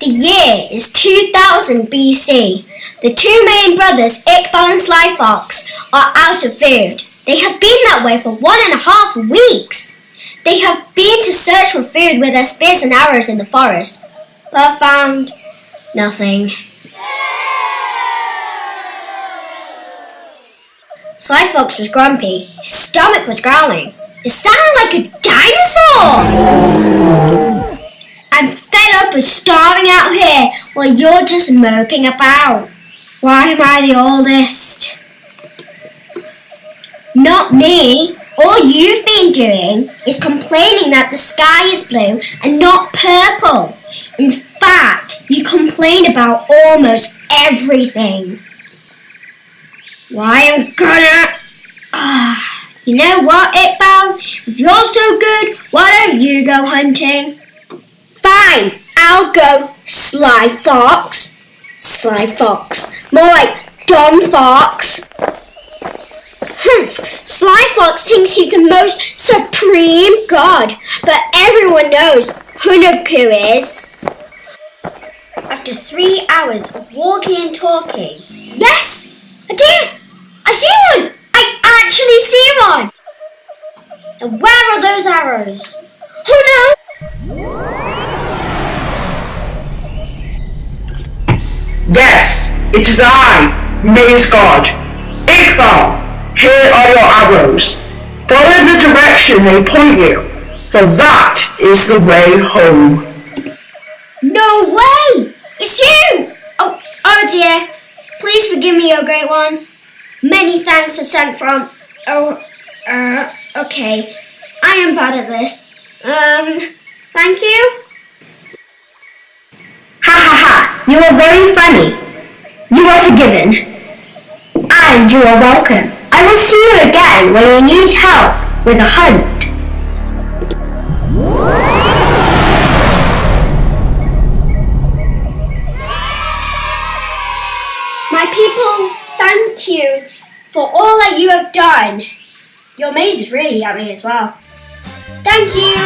The year is 2000 BC. The two main brothers, Iqbal and Sly Fox, are out of food. They have been that way for 1.5 weeks. They have been to search for food with their spears and arrows in the forest, but found nothing. Sly Fox was grumpy. His stomach was growling. It sounded like a dinosaur! I'm fed up of starving out here while you're just moping about. Why am I the oldest? Not me. All you've been doing is complaining that the sky is blue and not purple. In fact, you complain about almost everything. Why I'm gonna... You know what, Iqbal? If you're so good, why don't you go hunting? Fine, I'll go, Sly Fox. Sly Fox. More like Dumb Fox. Sly Fox thinks he's the most supreme god, but everyone knows who Nubku is. After 3 hours of walking and talking, yes, I did! I see one! I actually see one! And where are those arrows? Oh no! Yes, it is I, Maze God, Iqbal. Here are your arrows. Follow the direction they point you, for that is the way home. No way! It's you! Oh dear. Please forgive me, O Great One. Many thanks are sent from... okay. I am bad at this. Thank you? Ha ha ha! You are very funny. You are forgiven. And you are welcome. I will see you again when you need help with a hunt. My people, thank you for all that you have done. Your maze is really yummy as well. Thank you!